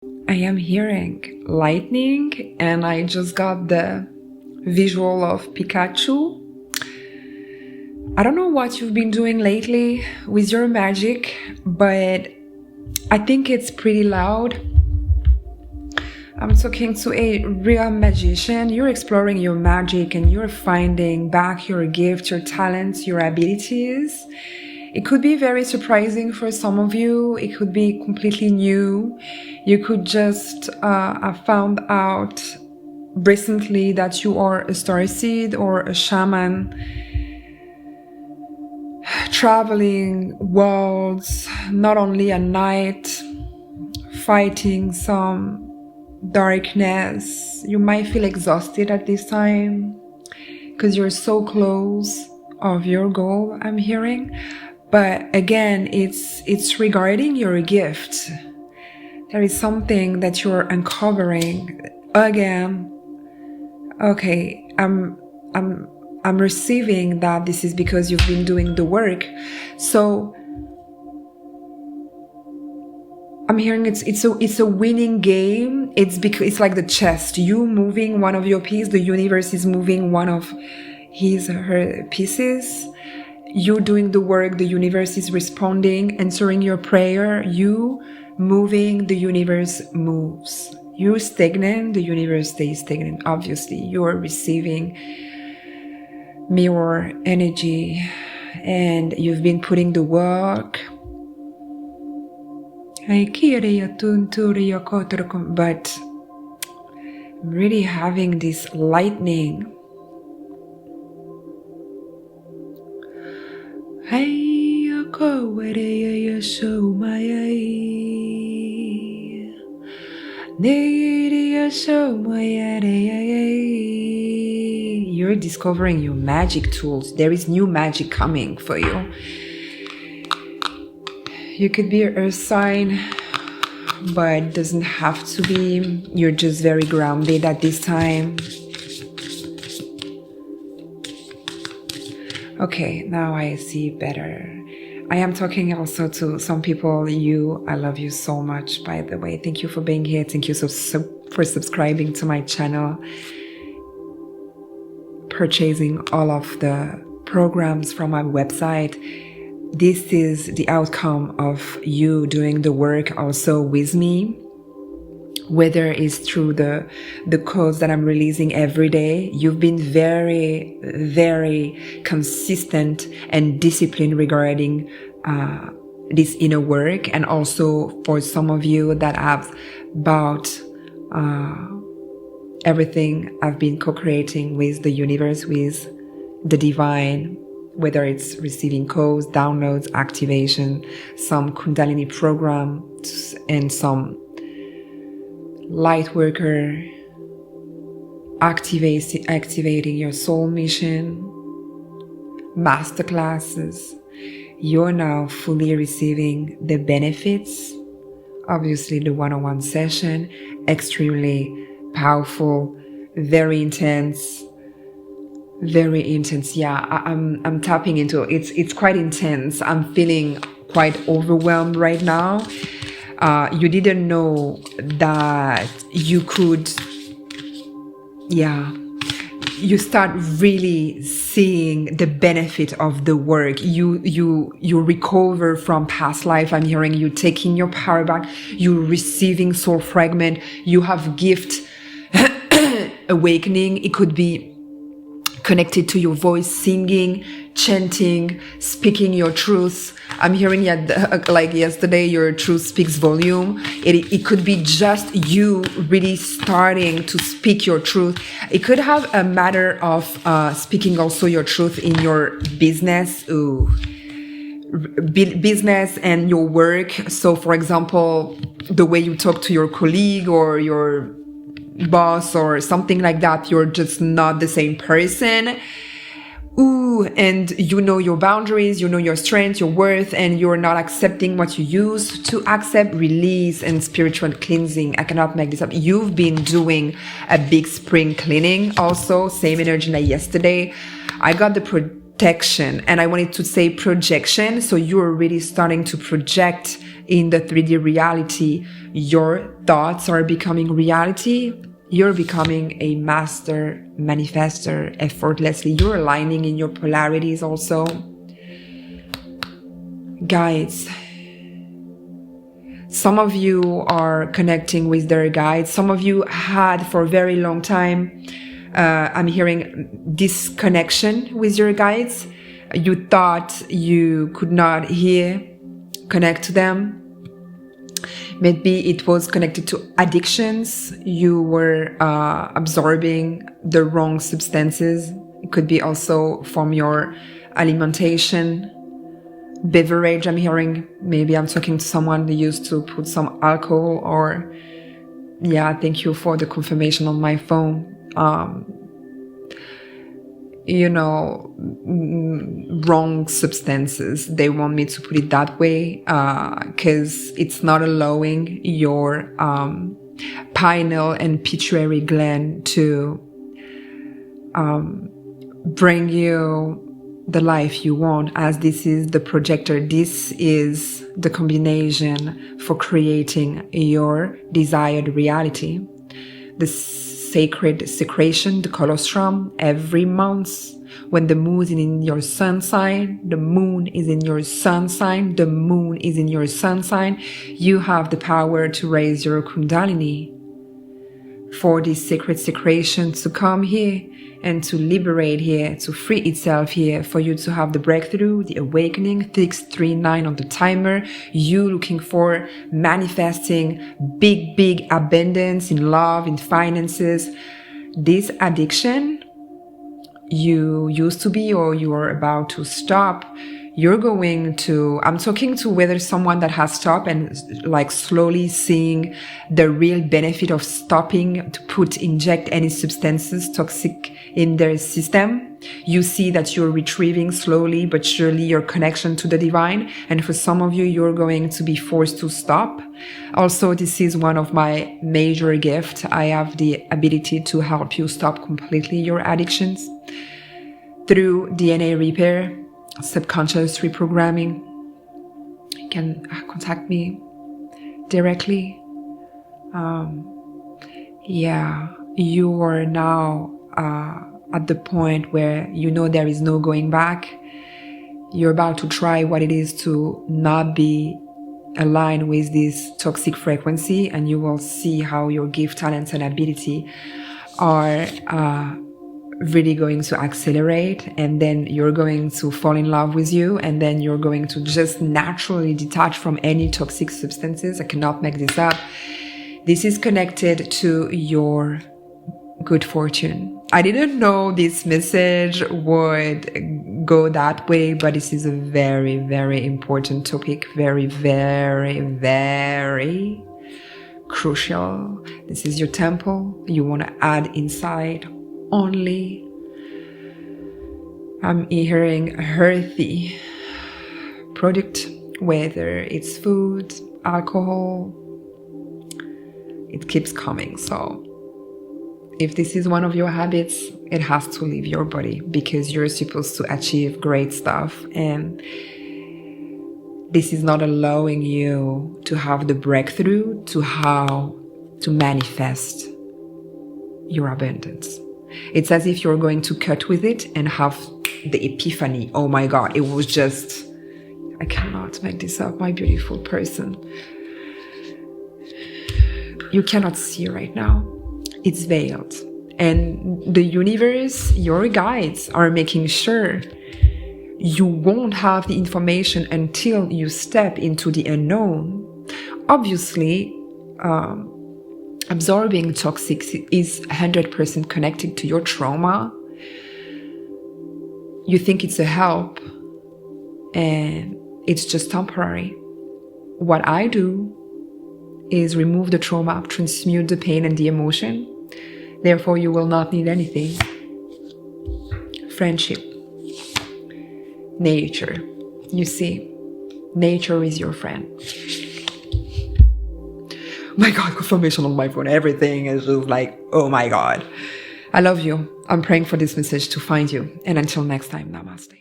I am hearing lightning, and I just got the visual of Pikachu. I don't know what you've been doing lately with your magic, but I think it's pretty loud. I'm talking to a real magician. You're exploring your magic and you're finding back your gift, your talents, your abilities. It could be very surprising for some of you. It could be completely new. You could just have found out recently that you are a starseed or a shaman, traveling worlds, not only at night, fighting some darkness. You might feel exhausted at this time because you're so close of your goal, I'm hearing. But again, it's regarding your gift. There is something that you're uncovering again. Okay, I'm receiving that this is because you've been doing the work. So I'm hearing it's a winning game. It's because it's like the chess. You moving one of your pieces, the universe is moving one of her pieces. You doing the work, the universe is responding, answering your prayer. You moving, the universe moves. You stagnant, the universe stays stagnant. Obviously, you're receiving mirror energy and you've been putting the work. But I'm really having this lightning. You're discovering your magic tools. There is new magic coming for you. You could be an earth sign, but it doesn't have to be. You're just very grounded at this time. Okay, now I see better. I am talking also to some people. I love you so much, by the way. Thank you for being here. Thank you for subscribing to my channel, purchasing all of the programs from my website. This is the outcome of you doing the work also with me, whether it's through the codes that I'm releasing every day. You've been very, very consistent and disciplined regarding this inner work. And also for some of you that have bought everything I've been co-creating with the universe, with the divine, whether it's receiving codes, downloads, activation, some Kundalini programs, and some light worker activating your soul mission, masterclasses. You're now fully receiving the benefits. Obviously, the one-on-one session, extremely powerful, very intense. Yeah, I'm tapping into it. It's quite intense. I'm feeling quite overwhelmed right now. You didn't know that you could, you start really seeing the benefit of the work. You recover from past life. I'm hearing you taking your power back. You receiving soul fragment. You have gift awakening. It could be connected to your voice, singing, chanting, speaking your truth. I'm hearing like yesterday, your truth speaks volume. It could be just you really starting to speak your truth. It could have a matter of speaking also your truth in your business. Business and your work. So for example, the way you talk to your colleague or your boss or something like that, you're just not the same person. And you know your boundaries, you know your strengths, your worth, and you're not accepting what you used to accept. Release and spiritual cleansing. I cannot make this up. You've been doing a big spring cleaning also, same energy like yesterday. I got the protection and I wanted to say projection. So you're really starting to project in the 3D reality, your thoughts are becoming reality. You're becoming a master manifester effortlessly. You're aligning in your polarities also. Guides. Some of you are connecting with their guides. Some of you had for a very long time, I'm hearing disconnection with your guides. You thought you could not connect to them. Maybe it was connected to addictions. You were absorbing the wrong substances. It could be also from your alimentation, beverage. I'm hearing, maybe I'm talking to someone that used to put some alcohol, or yeah, thank you for the confirmation on my phone. Wrong substances. They want me to put it that way, because it's not allowing your pineal and pituitary gland to bring you the life you want, as this is the projector. This is the combination for creating your desired reality. The sacred secretion, the colostrum, every month when the moon is in your sun sign, the moon is in your sun sign, the moon is in your sun sign, you have the power to raise your kundalini for this sacred secretion to come here and to liberate here, to free itself here, for you to have the breakthrough, the awakening. 639 on the timer. You looking for manifesting big abundance in love, in finances. This addiction you used to be, or you are about to stop, you're going to, I'm talking to whether someone that has stopped and like slowly seeing the real benefit of stopping to inject any substances toxic in their system. You see that you're retrieving slowly but surely your connection to the divine. And for some of you, you're going to be forced to stop. Also, this is one of my major gifts. I have the ability to help you stop completely your addictions through DNA repair, subconscious reprogramming. You can contact me directly. You are now at the point where you know there is no going back. You're about to try what it is to not be aligned with this toxic frequency, and you will see how your gift, talents, and ability are really going to accelerate, and then you're going to fall in love with you, and then you're going to just naturally detach from any toxic substances. I cannot make this up. This is connected to your good fortune. I didn't know this message would go that way, but this is a very, very important topic. Very, very, very crucial. This is your temple. You want to add inside only. I'm hearing earthy product, whether it's food, alcohol. It keeps coming. So if this is one of your habits, it has to leave your body, because you're supposed to achieve great stuff, and this is not allowing you to have the breakthrough to how to manifest your abundance. It's as if you're going to cut with it and have the epiphany. Oh my God, it was just, I cannot make this up, my beautiful person. You cannot see right now. It's veiled. And the universe, your guides, are making sure you won't have the information until you step into the unknown. Obviously, absorbing toxic is 100% connected to your trauma. You think it's a help, and it's just temporary. What I do is remove the trauma, transmute the pain and the emotion. Therefore, you will not need anything. Friendship. Nature. You see, nature is your friend. My God, confirmation on my phone. Everything is just like, oh my God. I love you. I'm praying for this message to find you. And until next time, namaste.